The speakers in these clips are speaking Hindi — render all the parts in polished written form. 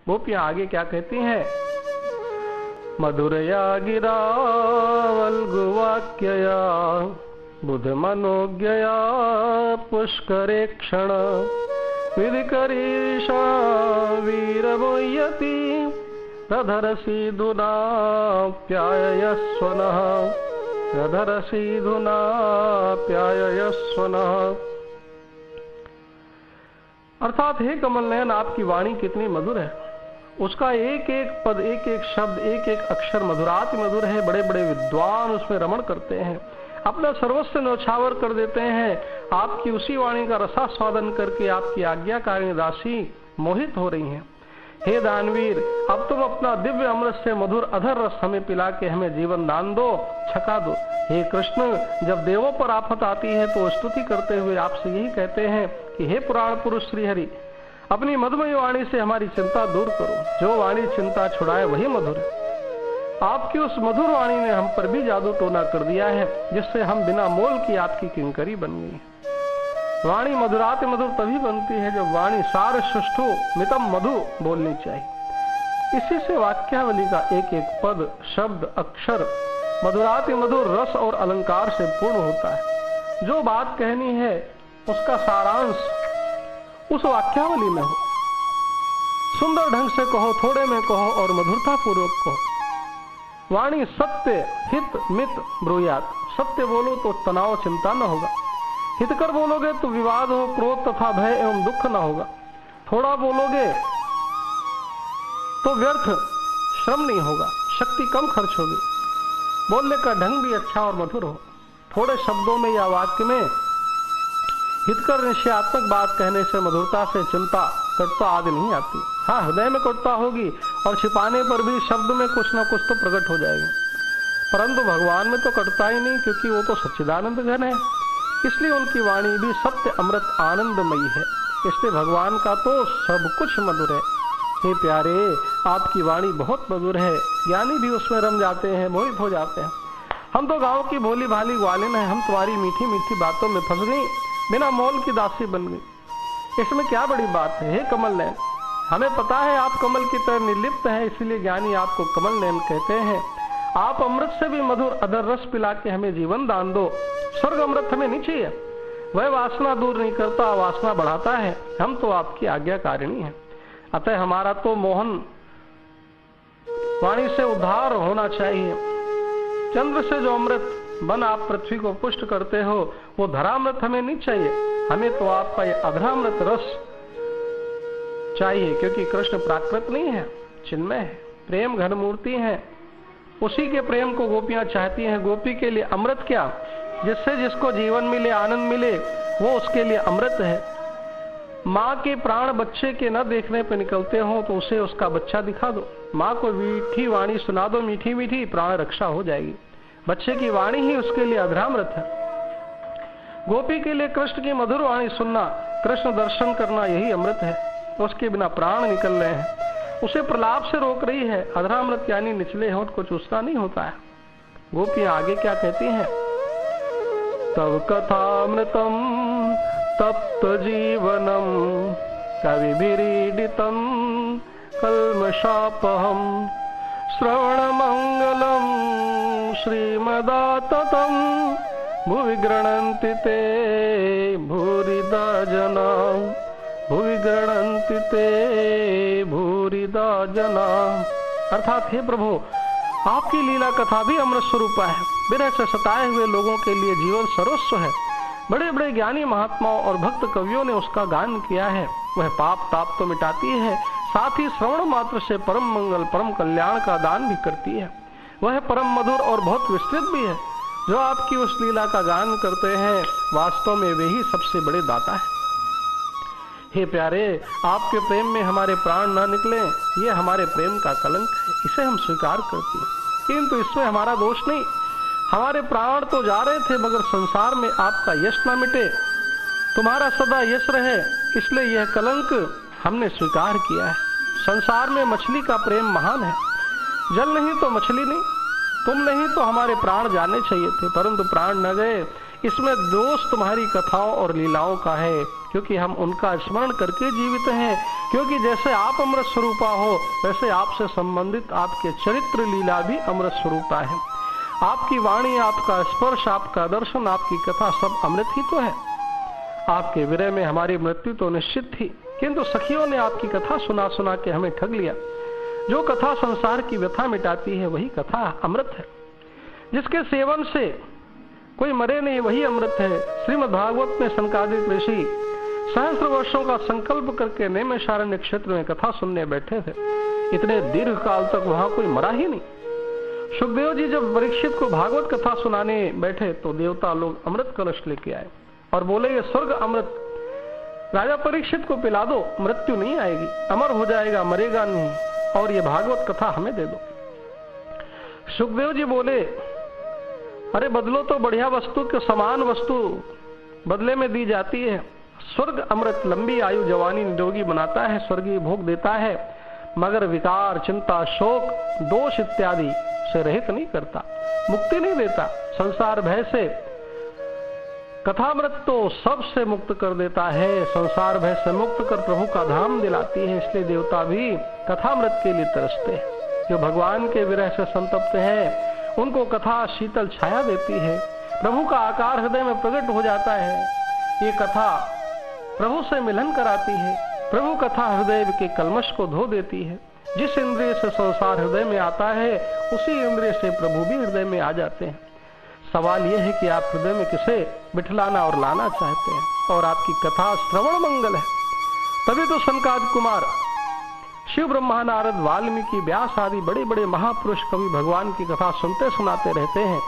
गोपियां आगे क्या कहती हैं? मधुरया गिरा वल्गुवाक्यया बुध मनोज्ञया पुष्करे क्षण विधिकरीषा वीरमुय्यति रधरसीधुना प्याययस्वनः रधरसीधुना प्याययस्वनः। अर्थात हे कमल नयन, आपकी वाणी कितनी मधुर है, उसका एक एक पद, एक एक शब्द, एक एक अक्षर मधुराति मधुर है। बड़े बड़े विद्वान उसमें रमण करते हैं, अपना सर्वस्व न्यौछावर कर देते हैं। आपकी उसी वाणी का रसास्वादन करके आपकी आज्ञाकारिणी दासी मोहित हो रही हैं। हे दानवीर, अब तुम अपना दिव्य अमृत से मधुर अधर रस हमें पिला के हमें जीवन दान दो, छका दो। हे कृष्ण, जब देवों पर आफत आती है तो स्तुति करते हुए आपसे यही कहते हैं कि हे पुराण पुरुष श्रीहरि, अपनी मधुमय वाणी से हमारी चिंता दूर करो। जो वाणी चिंता छुड़ाए वही मधुर है। आपकी उस मधुर वाणी ने हम पर भी जादू टोना कर दिया है, जिससे हम बिना मोल की आपकी किंकरी बन गई। वाणी मधुराति मधुर तभी बनती है जब वाणी सार सुष्ठु मितम मधु बोलनी चाहिए। इसी से वाक्यावली का एक एक पद, शब्द, अक्षर मधुराति मधुर रस और अलंकार से पूर्ण होता है। जो बात कहनी है उसका सारांश उस वाक्यावली में हो। सुंदर ढंग से कहो, थोड़े में कहो और मधुरता पूर्वक कहो। वाणी सत्य हित मित ब्रूयात। सत्य बोलो तो तनाव चिंता न होगा, हितकर बोलोगे तो विवाद हो, क्रोध तथा भय एवं दुख न होगा। थोड़ा बोलोगे तो व्यर्थ श्रम नहीं होगा, शक्ति कम खर्च होगी। बोलने का ढंग भी अच्छा और मधुर हो। थोड़े शब्दों में या वाक्य में हितकर निश्चयात्मक बात कहने से मधुरता से चिंता कटुता आदि नहीं आती। हाँ, हृदय में कटुता होगी और छिपाने पर भी शब्द में कुछ न कुछ तो प्रकट हो जाएगी, परंतु भगवान में तो कटुता ही नहीं, क्योंकि वो तो सच्चिदानंद घन है। इसलिए उनकी वाणी भी सत्य अमृत आनंदमयी है। इसलिए भगवान का तो सब कुछ मधुर है। हे प्यारे, आपकी वाणी बहुत मधुर है, ज्ञानी भी उसमें रम जाते हैं, मोहित हो जाते हैं। हम तो गांव की भोली भाली ग्वालिन है, हम तुम्हारी मीठी मीठी बातों में फंस गई, बिना मोल की दासी बन गई। इसमें क्या बड़ी बात है? हे कमल नयन, हमें पता है आप कमल की तरह निर्लिप्त है, इसलिए ज्ञानी आपको कमल नयन कहते हैं। आप अमृत से भी मधुर अधर रस पिला के हमें जीवन दान दो। स्वर्ग अमृत हमें नहीं चाहिए, वह वासना दूर नहीं करता, वासना बढ़ाता है। हम तो आपकी आज्ञाकारिणी हैं, अतः हमारा तो मोहन वाणी से उद्धार होना चाहिए। चंद्र से जो अमृत बन आप पृथ्वी को पुष्ट करते हो, वो धरामृत हमें नहीं चाहिए। हमें तो आपका ये अधरामृत रस चाहिए, क्योंकि कृष्ण प्राकृत नहीं है, चिन्मय है, प्रेम घन मूर्ति है। उसी के प्रेम को गोपियां चाहती हैं। गोपी के लिए अमृत क्या, जिससे जिसको जीवन मिले, आनंद मिले, वो उसके लिए अमृत है। माँ के प्राण बच्चे के न देखने पे निकलते हो तो उसे उसका बच्चा दिखा दो। माँ को मीठी वाणी सुना दो, मीठी मीठी, प्राण रक्षा हो जाएगी। बच्चे की वाणी ही उसके लिए अधरामृत है। गोपी के लिए कृष्ण की मधुर वाणी सुनना, कृष्ण दर्शन करना, यही अमृत है। उसके बिना प्राण निकल रहे हैं, उसे प्रलाप से रोक रही है। अधरामृत यानी निचले होंठ को चूसना नहीं होता है। गोपियां आगे क्या कहती हैं? तव कथामृतम तप्त जीवनम कविभिरीडितम कल्मषापहम श्रवण मंगलम श्रीमदाततम भुवि गृह्णन्ति ते भूरिदा जना भुवि गृह्णन्ति ते भूरिदा जना। अर्थात हे प्रभु, आपकी लीला कथा भी अमृत स्वरूप है। विरह से सताए हुए लोगों के लिए जीवन सर्वस्व है। बड़े बड़े ज्ञानी महात्माओं और भक्त कवियों ने उसका गान किया है। वह पाप ताप तो मिटाती है, साथ ही श्रवण मात्र से परम मंगल परम कल्याण का दान भी करती है। वह परम मधुर और बहुत विस्तृत भी है। जो आपकी उस लीला का गान करते हैं, वास्तव में वे ही सबसे बड़े दाता है। हे प्यारे, आपके प्रेम में हमारे प्राण न निकले, ये हमारे प्रेम का कलंक है, इसे हम स्वीकार करते हैं। किंतु इसमें हमारा दोष नहीं। हमारे प्राण तो जा रहे थे, मगर संसार में आपका यश न मिटे, तुम्हारा सदा यश रहे, इसलिए यह कलंक हमने स्वीकार किया है। संसार में मछली का प्रेम महान है। जल नहीं तो मछली नहीं, तुम नहीं तो हमारे प्राण जाने चाहिए थे, परंतु प्राण न गए। इसमें दोष तुम्हारी कथाओं और लीलाओं का है, क्योंकि हम उनका स्मरण करके जीवित हैं। क्योंकि जैसे आप अमृत स्वरूपा हो, वैसे आपसे संबंधित आपके चरित्र लीला भी अमृत स्वरूपा है। आपकी वाणी, आपका स्पर्श, आपका दर्शन, आपकी कथा सब अमृत ही तो है। आपके विरह में हमारी मृत्यु तो निश्चित थी, किंतु सखियों ने आपकी कथा सुना सुना के हमें ठग लिया। जो कथा संसार की व्यथा मिटाती है वही कथा अमृत है। जिसके सेवन से कोई मरे नहीं वही अमृत है। श्रीमद् भागवत में सनकादिक ऋषि सहस्त्र वर्षों का संकल्प करके नैमिषारण्य क्षेत्र में कथा सुनने बैठे थे। इतने दीर्घ काल तक वहां कोई मरा ही नहीं। सुखदेव जी जब परीक्षित को भागवत कथा सुनाने बैठे तो देवता लोग अमृत कलश लेके आए और बोले ये स्वर्ग अमृत राजा परीक्षित को पिला दो, मृत्यु नहीं आएगी, अमर हो जाएगा, मरेगा नहीं, और ये भागवत कथा हमें दे दो। सुखदेव जी बोले अरे बदलो तो बढ़िया वस्तु के समान वस्तु बदले में दी जाती है। स्वर्ग अमृत लंबी आयु जवानी निरोगी बनाता है, स्वर्गीय भोग देता है, मगर विकार, चिंता, शोक, दोष इत्यादि से रहित नहीं करता, मुक्ति नहीं देता। संसार भय से कथामृत तो सबसे मुक्त कर देता है, संसार भय से मुक्त कर प्रभु का धाम दिलाती है। इसलिए देवता भी कथामृत के लिए तरसते हैं। जो भगवान के विरह से संतप्त हैं उनको कथा शीतल छाया देती है, प्रभु का आकार हृदय में प्रकट हो जाता है। ये कथा प्रभु से मिलन कराती है। प्रभु कथा हृदय के कलमश को धो देती है। जिस इंद्रिय से संसार हृदय में आता है उसी इंद्रिय से प्रभु भी हृदय में आ जाते हैं। सवाल यह है कि आप हृदय में किसे बिठलाना और लाना चाहते हैं, और आपकी कथा श्रवण मंगल है। तभी तो सनकादिक कुमार, शिव, ब्रह्मा, नारद, वाल्मीकि, व्यास आदि बड़े बड़े महापुरुष कवि भगवान की कथा सुनते सुनाते रहते हैं,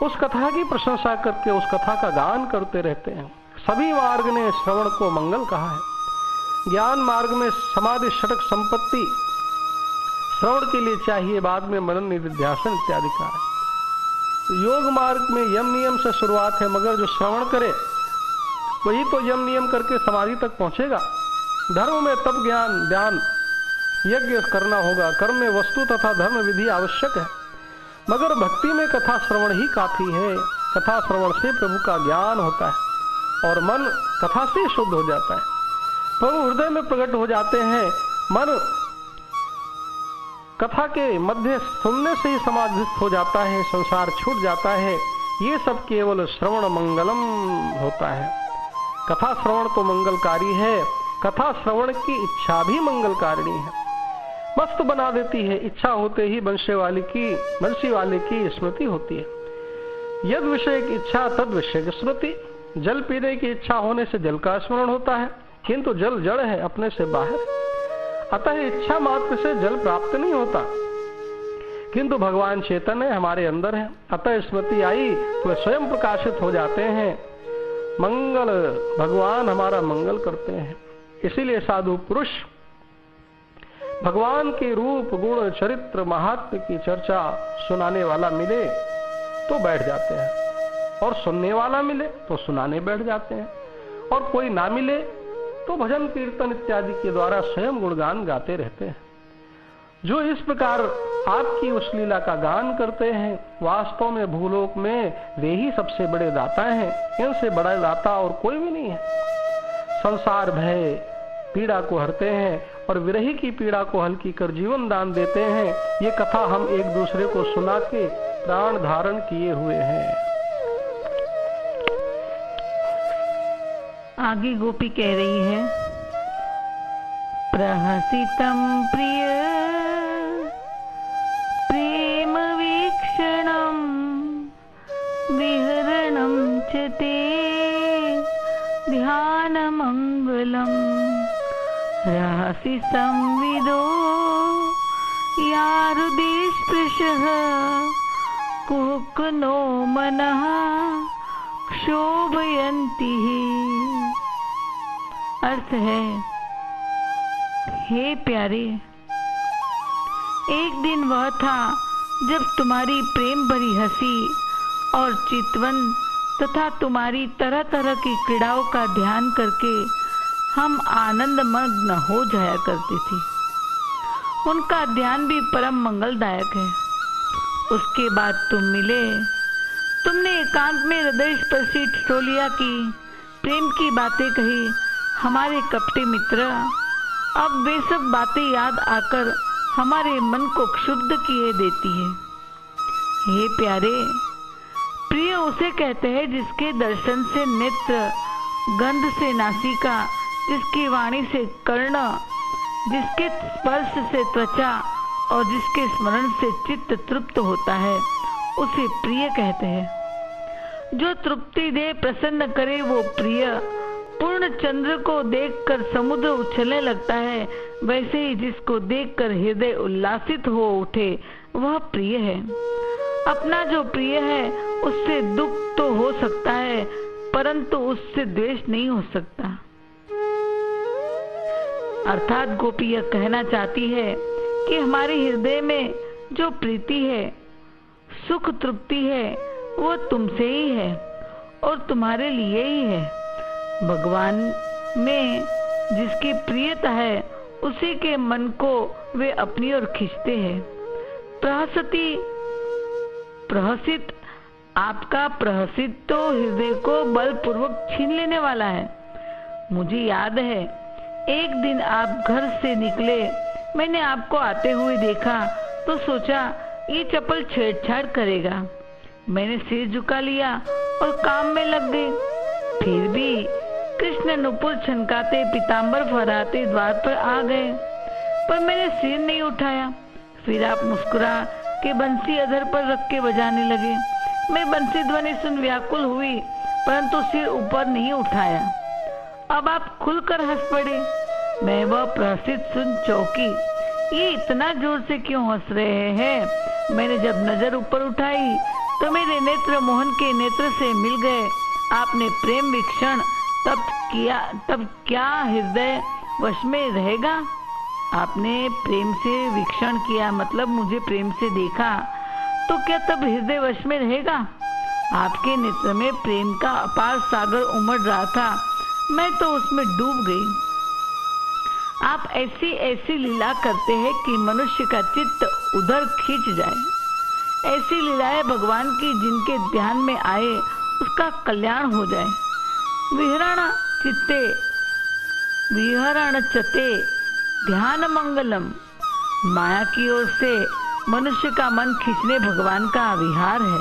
उस कथा की प्रशंसा करके उस कथा का गान करते रहते हैं। सभी मार्ग ने श्रवण को मंगल कहा है। ज्ञान मार्ग में समाधि, षटक, संपत्ति श्रवण के लिए चाहिए, बाद में मनन, निधिध्यासन इत्यादि का है। योग मार्ग में यम नियम से शुरुआत है, मगर जो श्रवण करे वही तो यम नियम करके समाधि तक पहुंचेगा। धर्म में तप, ज्ञान, ध्यान, यज्ञ करना होगा। कर्म में वस्तु तथा धर्म विधि आवश्यक है, मगर भक्ति में कथा श्रवण ही काफी है। कथा श्रवण से प्रभु का ज्ञान होता है और मन कथा से शुद्ध हो जाता है। प्रभु हृदय में प्रकट हो जाते हैं। मन कथा के मध्य सुनने से ही समाधिस्थ हो जाता है, संसार छूट जाता है। ये सब केवल श्रवण मंगलम होता है। कथा श्रवण तो मंगलकारी है, कथा श्रवण की इच्छा भी मंगलकारिणी है, मस्त बना देती है। इच्छा होते ही बंशी वाले की स्मृति होती है। यद विषय की इच्छा तद विषय की स्मृति। जल पीने की इच्छा होने से जल का स्मरण होता है, किंतु जल जड़ है, अपने से बाहर है, अतः इच्छा मात्र से जल प्राप्त नहीं होता। किंतु भगवान चेतन है, हमारे अंदर है, अतः स्मृति आई तो स्वयं प्रकाशित हो जाते हैं। मंगल, भगवान हमारा मंगल करते हैं। इसीलिए साधु पुरुष भगवान के रूप, गुण, चरित्र, महात्म्य की चर्चा सुनाने वाला मिले तो बैठ जाते हैं, और सुनने वाला मिले तो सुनाने बैठ जाते हैं, और कोई ना मिले तो भजन कीर्तन इत्यादि के द्वारा स्वयं गुणगान गाते रहते हैं। जो इस प्रकार आपकी उस लीला का गान करते हैं, वास्तव में भूलोक में वे ही सबसे बड़े दाता हैं। इनसे बड़ा दाता और कोई भी नहीं है। संसार भय पीड़ा को हरते हैं और विरही की पीड़ा को हल्की कर जीवन दान देते हैं। ये कथा हम एक दूसरे को सुना के प्राण धारण किए हुए हैं। आगे गोपी कह रही है, प्रहसितम प्रिय प्रेम वीक्षणम विहरणम च ते ध्यान मंगलम रहसि संविदो यारुदिस्पृशः कुहकनो मनः क्षोभयन्ति। अर्थ है, हे प्यारे, एक दिन वह था जब तुम्हारी प्रेम भरी हंसी और चितवन तथा तुम्हारी तरह तरह की क्रीड़ाओं का ध्यान करके हम आनंद मग्न हो जाया करते थे। उनका ध्यान भी परम मंगलदायक है। उसके बाद तुम मिले, तुमने एकांत में हृदय स्पर्शी ठिठोलिया की, प्रेम की बातें कही हमारे कपटी मित्र, अब वे सब बातें याद आकर हमारे मन को क्षुब्ध किए देती है। हे प्यारे, प्रिय उसे कहते हैं जिसके दर्शन से नेत्र, गंध से नासिका, जिसकी वाणी से कर्ण, जिसके स्पर्श से त्वचा और जिसके स्मरण से चित्त तृप्त होता है, उसे प्रिय कहते हैं। जो तृप्ति दे, प्रसन्न करे, वो प्रिय। पूर्ण चंद्र को देखकर समुद्र उछलने लगता है, वैसे ही जिसको देखकर हृदय उल्लासित हो उठे, वह प्रिय है। अपना जो प्रिय है उससे दुख तो हो सकता है, परंतु उससे द्वेष नहीं हो सकता। अर्थात गोपी यह कहना चाहती है कि हमारे हृदय में जो प्रीति है, सुख तृप्ति है, वो तुमसे ही है और तुम्हारे लिए ही है। भगवान में जिसकी प्रियता है, उसी के मन को वे अपनी ओर खींचते हैं। प्रहसित, आपका प्रहसित तो हृदय को बलपूर्वक छीन लेने वाला है। मुझे याद है, एक दिन आप घर से निकले, मैंने आपको आते हुए देखा तो सोचा ये चपल छेड़छाड़ करेगा। मैंने सिर झुका लिया और काम में लग गई। फिर भी कृष्ण नुपुर छनकाते, पीतांबर फहराते द्वार पर आ गए, पर मैंने सिर नहीं उठाया। फिर आप मुस्कुरा के बंसी अधर पर रख के बजाने लगे। मैं बंसी ध्वनि सुन व्याकुल हुई, परंतु सिर ऊपर नहीं उठाया। अब आप खुलकर हंस पड़े। मैं वह प्रहसित सुन चौंकी, ये इतना जोर से क्यों हंस रहे हैं? मैंने जब नजर ऊपर उठाई तो मेरे नेत्र मोहन के नेत्र से मिल गए। आपने प्रेम वीक्षण तब क्या हृदय वश में रहेगा? आपने प्रेम से वीक्षण किया, मतलब मुझे प्रेम से देखा, तो क्या तब हृदय वश में रहेगा? आपके नेत्र में प्रेम का अपार सागर उमड़ रहा था, मैं तो उसमें डूब गई। आप ऐसी ऐसी लीला करते हैं कि मनुष्य का चित्त उधर खींच जाए। ऐसी लीलाएं भगवान की जिनके ध्यान में आए उसका कल्याण हो जाए। विहरण चते ध्यान मंगलम। माया की ओर से मनुष्य का मन खींचने भगवान का विहार है।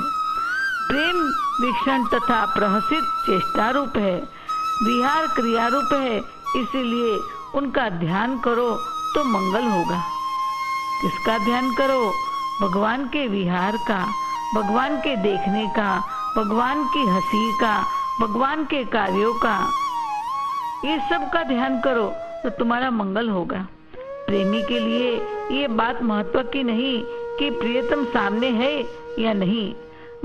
प्रेम वीक्षण तथा प्रहसित चेष्टा रूप है, विहार क्रिया रूप है, इसीलिए उनका ध्यान करो तो मंगल होगा। किसका ध्यान करो? भगवान के विहार का, भगवान के देखने का, भगवान की हंसी का, भगवान के कार्यों का, ये सब का ध्यान करो तो तुम्हारा मंगल होगा। प्रेमी के लिए ये बात महत्व की नहीं कि प्रियतम सामने है या नहीं,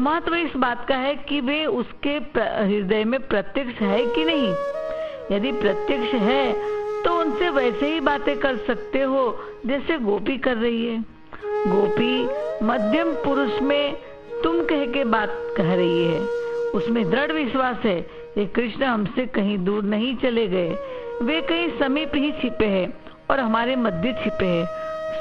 महत्व इस बात का है कि वे उसके हृदय में प्रत्यक्ष है कि नहीं। यदि प्रत्यक्ष है तो उनसे वैसे ही बातें कर सकते हो जैसे गोपी कर रही है। गोपी मध्यम पुरुष में तुम कह के बात कह रही है, उसमें दृढ़ विश्वास है कि कृष्ण हमसे कहीं दूर नहीं चले गए, वे कहीं समीप ही छिपे हैं और हमारे मध्य छिपे हैं,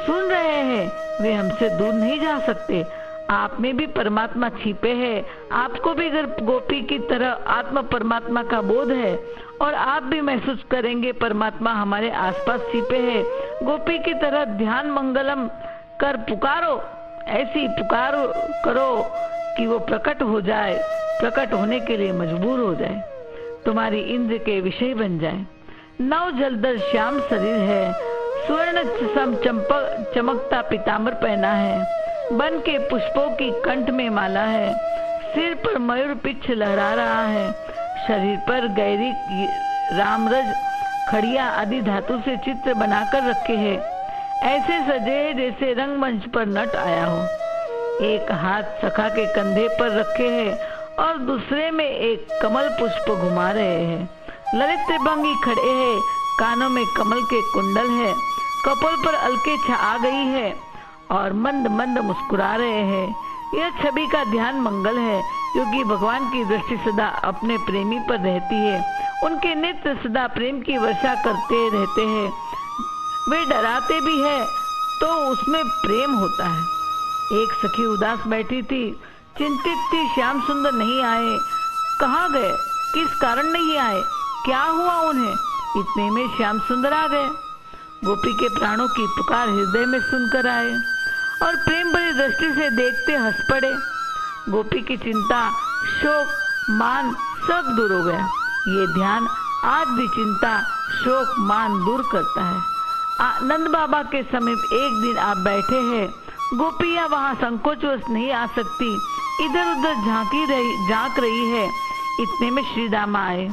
सुन रहे हैं, वे हमसे दूर नहीं जा सकते। आप में भी परमात्मा छिपे है, आपको भी गोपी की तरह आत्म परमात्मा का बोध है और आप भी महसूस करेंगे परमात्मा हमारे आसपास छिपे है। गोपी की तरह ध्यान मंगलम कर पुकारो, ऐसी पुकार करो कि वो प्रकट हो जाए, प्रकट होने के लिए मजबूर हो जाए, तुम्हारी इंद्र के विषय बन जाए। नव जलदर श्याम शरीर है, स्वर्ण सम चमकता पीतांबर पहना है, बन के पुष्पों की कंठ में माला है, सिर पर मयूर पिच्छ लहरा रहा है, शरीर पर गैरी रामरज खड़िया आदि धातु से चित्र बनाकर रखे हैं, ऐसे सजे जैसे रंगमंच पर नट आया हो। एक हाथ सखा के कंधे पर रखे हैं और दूसरे में एक कमल पुष्प घुमा रहे हैं। ललित त्रिभंगी खड़े हैं, कानों में कमल के कुंडल है, कपोल पर अलके छा गई है और मंद मंद मुस्कुरा रहे हैं। यह छवि का ध्यान मंगल है, क्योंकि भगवान की दृष्टि सदा अपने प्रेमी पर रहती है, उनके नेत्र सदा प्रेम की वर्षा करते रहते हैं। वे डराते भी है तो उसमें प्रेम होता है। एक सखी उदास बैठी थी, चिंतित थी, श्याम सुंदर नहीं आए, कहाँ गए, किस कारण नहीं आए, क्या हुआ उन्हें? इतने में श्याम सुंदर आ गए। गोपी के प्राणों की पुकार हृदय में सुनकर आए और प्रेम भरी दृष्टि से देखते हंस पड़े। गोपी की चिंता, शोक, मान सब दूर हो गया। ये ध्यान आज भी चिंता, शोक, मान दूर करता है। नंद बाबा के समीप एक दिन आप बैठे हैं। गोपियां वहां संकोचवश नहीं आ सकती, इधर उधर झांक रही है। इतने में श्री दामा आए।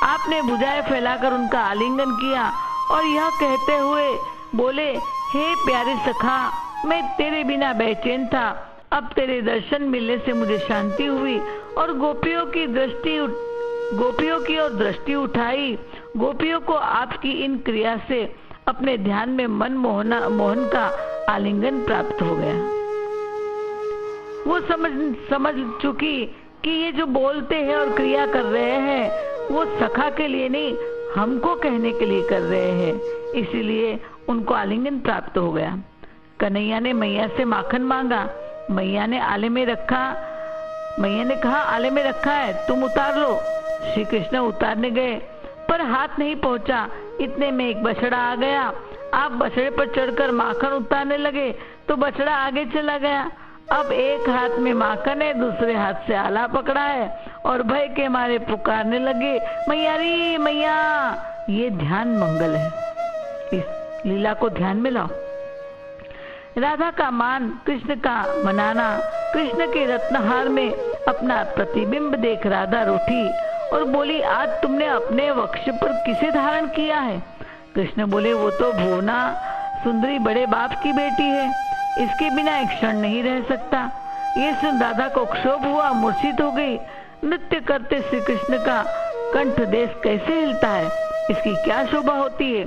आपने भुजाएं फैलाकर उनका आलिंगन किया और यह कहते हुए बोले, हे प्यारे सखा, मैं तेरे बिना बेचैन था, अब तेरे दर्शन मिलने से मुझे शांति हुई और गोपियों की ओर दृष्टि उठाई। गोपियों को आपकी इन क्रिया से अपने ध्यान में मन मोहन का आलिंगन प्राप्त हो गया। वो समझ चुकी कि ये जो बोलते हैं और क्रिया कर रहे हैं वो सखा के लिए नहीं, हमको कहने के लिए कर रहे हैं, इसीलिए उनको आलिंगन प्राप्त हो गया। कन्हैया ने मैया से माखन मांगा। मैया ने आले में रखा। मैया ने कहा, आले में रखा है, तुम उतार लो। श्री कृष्ण उतारने गए पर हाथ नहीं पहुंचा। इतने में एक बछड़ा आ गया। आप बछड़े पर चढ़कर माखन उतारने लगे तो बछड़ा आगे चला गया। अब एक हाथ में माखन है, दूसरे हाथ से आला पकड़ा है और भय के मारे पुकारने लगे, मैया री मैया। ये ध्यान मंगल है। इस लीला को ध्यान में लाओ। राधा का मान, कृष्ण का मनाना, कृष्ण के रत्नहार में अपना प्रतिबिंब देख राधा रूठी और बोली, आज तुमने अपने वक्ष पर किसे धारण किया है? कृष्ण बोले, वो तो भुवना सुंदरी बड़े बाप की बेटी है, इसके बिना एक क्षण नहीं रह सकता। ये सुन राधा को क्षोभ हुआ, मूर्छित हो गई। नृत्य करते श्री कृष्ण का कंठ देश कैसे हिलता है, इसकी क्या शोभा होती है,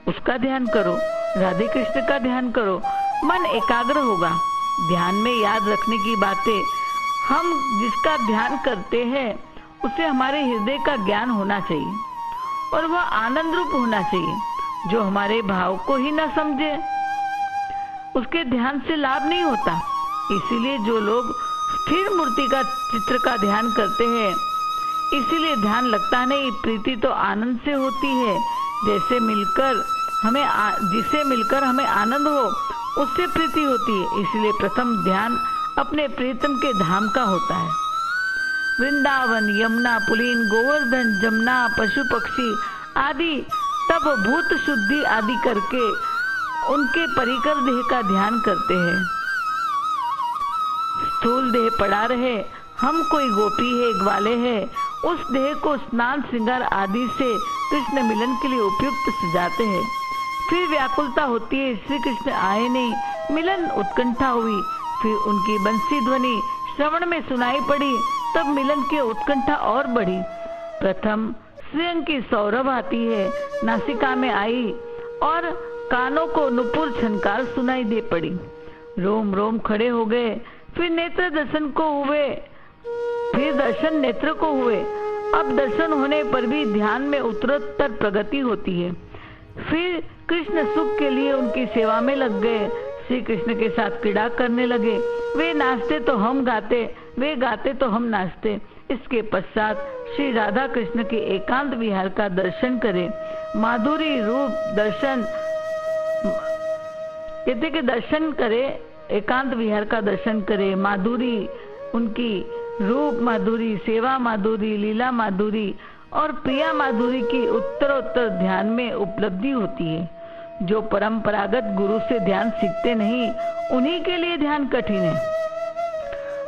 उसका ध्यान करो। राधे कृष्ण का ध्यान करो, मन एकाग्र होगा। ध्यान में याद रखने की बातें, हम जिसका ध्यान करते हैं उसे हमारे हृदय का ज्ञान होना चाहिए और वह आनंद रूप होना चाहिए। जो हमारे भाव को ही न समझे उसके ध्यान से लाभ नहीं होता। इसीलिए जो लोग स्थिर मूर्ति का चित्र का ध्यान करते हैं, इसीलिए ध्यान लगता नहीं। प्रीति तो आनंद से होती है। जिसे मिलकर हमें आनंद हो, उससे प्रीति होती है। इसलिए प्रथम ध्यान अपने प्रीतम के धाम का होता है। वृंदावन, यमुना, पुलीन, गोवर्धन, जमुना, पशु पक्षी आदि तब भूत शुद्धि आदि करके उनके परिकर देह का ध्यान करते हैं। स्थूल देह पड़ा रहे, हम कोई गोपी है, ग्वाले है, उस देह को स्नान श्रृंगार आदि से कृष्ण मिलन के लिए उपयुक्त सजाते हैं। फिर व्याकुलता होती है, श्री कृष्ण आए नहीं, मिलन उत्कंठा हुई। फिर उनकी बंसी ध्वनि श्रवण में सुनाई पड़ी, तब मिलन की उत्कंठा और बढ़ी। प्रथम श्रीअंग की सौरभ आती है, नासिका में आई और कानों को नुपुर छनकार सुनाई दे पड़ी। रोम रोम खड़े हो गए। फिर नेत्र दर्शन को हुए, फिर दर्शन नेत्र को हुए। अब दर्शन होने पर भी ध्यान में उत्तरोत्तर प्रगति होती है। फिर कृष्ण सुख के लिए उनकी सेवा में लग गए। श्री कृष्ण के साथ क्रीड़ा करने लगे। वे नाचते तो हम गाते, वे गाते तो हम नाचते। इसके पश्चात श्री राधा कृष्ण के एकांत विहार का दर्शन करें। माधुरी रूप दर्शन, कहते कि दर्शन करे, एकांत विहार का दर्शन करे। माधुरी, उनकी रूप माधुरी, सेवा माधुरी, लीला माधुरी और प्रिया माधुरी की उत्तरोत्तर ध्यान में उपलब्धि होती है। जो परंपरागत गुरु से ध्यान सीखते नहीं, उन्हीं के लिए ध्यान कठिन है।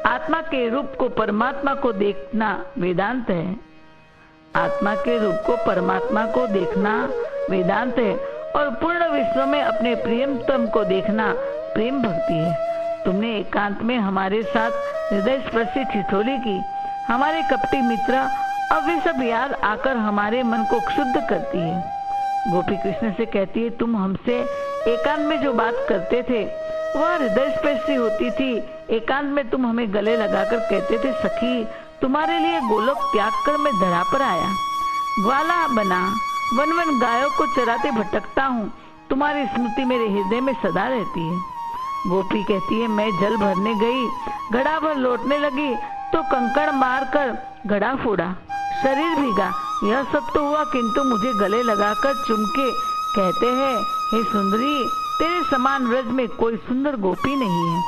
आत्मा के रूप को परमात्मा को देखना वेदांत है। आत्मा के रूप को परमात्मा को देखना वेदांत है और पूर्ण विश्व में अपने प्रियतम को देखना प्रेम भक्ति है। तुमने एकांत में हमारे साथ हृदय स्पर्शी ठिठोली की। हमारे कपटी मित्र अब वे सब याद आकर हमारे मन को क्षुब्ध करती है। गोपी कृष्ण से कहती है, तुम हमसे एकांत में जो बात करते थे वह हृदय स्पर्शी होती थी। एकांत में तुम हमें गले लगाकर कहते थे, सखी तुम्हारे लिए गोलोक त्याग कर मैं धरा पर आया, ग्वाला बना, वन वन गायों को चराते भटकता हूँ, तुम्हारी स्मृति मेरे हृदय में सदा रहती है। गोपी कहती है, मैं जल भरने गई, घड़ा भर लौटने लगी तो कंकड़ मार कर घड़ा फोड़ा, शरीर भीगा, यह सब तो हुआ, किंतु मुझे गले लगाकर चुम के कहते हैं, हे सुंदरी, तेरे समान व्रज में कोई सुंदर गोपी नहीं है।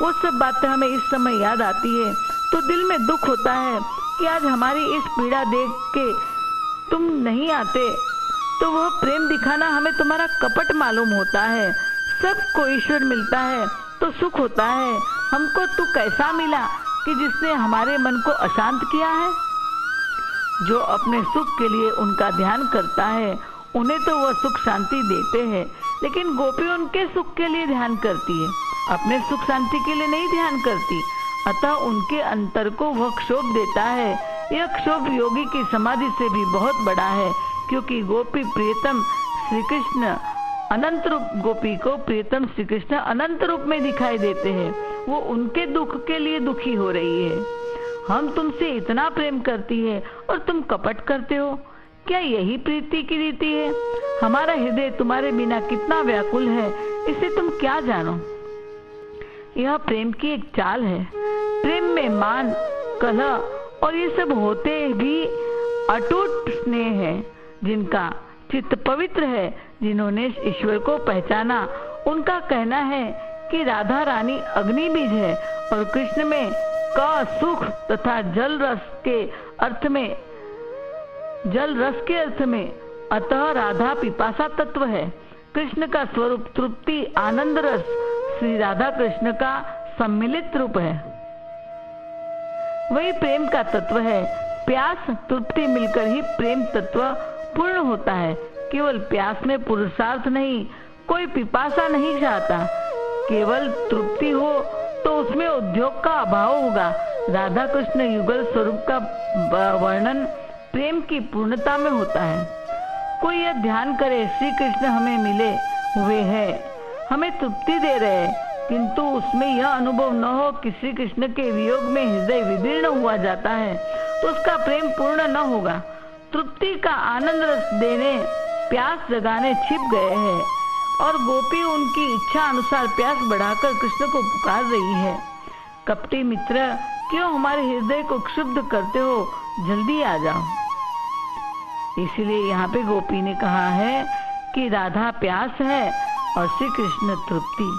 वो सब बातें हमें इस समय याद आती है तो दिल में दुख होता है कि आज हमारी इस पीड़ा देख के तुम नहीं आते, तो वह प्रेम दिखाना हमें तुम्हारा कपट मालूम होता है। सबको ईश्वर मिलता है तो सुख होता है, हमको तू कैसा मिला कि जिसने हमारे मन को अशांत किया है। जो अपने सुख के लिए उनका ध्यान करता है उन्हें तो वह सुख शांति देते हैं, लेकिन गोपी उनके सुख के लिए ध्यान करती है, अपने सुख शांति के लिए नहीं ध्यान करती। अतः उनके अंतर को वह क्षोभ देता है। यह क्षोभ योगी की समाधि से भी बहुत बड़ा है, क्योंकि गोपी प्रियतम श्री कृष्ण अनंत रूप, गोपी को प्रियतम श्री कृष्ण अनंत रूप में दिखाई देते हैं। वो उनके दुख के लिए दुखी हो रही है। हम तुमसे इतना प्रेम करती है और तुम कपट करते हो, क्या यही प्रीति की रीति है? हमारा हृदय तुम्हारे बिना कितना व्याकुल है, इसे तुम क्या जानो। यह प्रेम की एक चाल है। प्रेम में मान, कलह और ये सब होते भी अटूट स्नेह है। जिनका चित्त पवित्र है, जिन्होंने ईश्वर को पहचाना, उनका कहना है कि राधा रानी अग्नि बीज है और कृष्ण में का सुख तथा जल रस के अर्थ में अतः राधा पिपासा तत्व है। कृष्ण का स्वरूप तृप्ति आनंद रस श्री राधा कृष्ण का सम्मिलित रूप है। वही प्रेम का तत्व है। प्यास तृप्ति मिलकर ही प्रेम तत्व पूर्ण होता है। केवल प्यास में पुरुषार्थ नहीं, कोई पिपासा नहीं चाहता। केवल तृप्ति हो तो उसमें उद्योग का अभाव होगा। राधा कृष्ण युगल स्वरूप का वर्णन प्रेम की पूर्णता में होता है। कोई यह ध्यान करे, श्री कृष्ण हमें मिले हुए हैं, हमें तृप्ति दे रहे हैं, किंतु उसमें यह अनुभव न हो कि श्री कृष्ण के वियोग में हृदय विदीर्ण हुआ जाता है, तो उसका प्रेम पूर्ण न होगा। तृप्ति का आनंद रस देने, प्यास जगाने छिप गए हैं और गोपी उनकी इच्छा अनुसार प्यास बढ़ाकर कृष्ण को पुकार रही है। कपटी मित्र, क्यों हमारे हृदय को क्षुब्ध करते हो? जल्दी आ जाओ। इसीलिए यहाँ पे गोपी ने कहा है कि राधा प्यास है और श्री कृष्ण तृप्ति।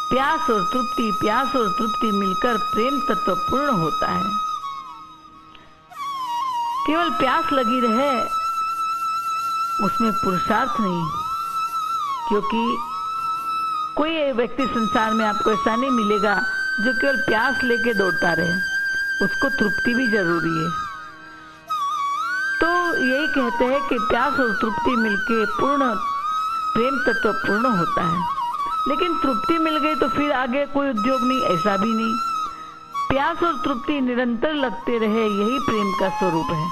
प्यास और तृप्ति मिलकर प्रेम तत्व पूर्ण होता है। केवल प्यास लगी रहे, उसमें पुरुषार्थ नहीं, क्योंकि कोई व्यक्ति संसार में आपको ऐसा नहीं मिलेगा जो केवल प्यास लेके दौड़ता रहे, उसको तृप्ति भी जरूरी है। तो यही कहते हैं कि प्यास और तृप्ति मिलके पूर्ण प्रेम तत्व पूर्ण होता है। लेकिन तृप्ति मिल गई तो फिर आगे कोई उद्योग नहीं, ऐसा भी नहीं। प्यास और तृप्ति निरंतर लगते रहे, यही प्रेम का स्वरूप है।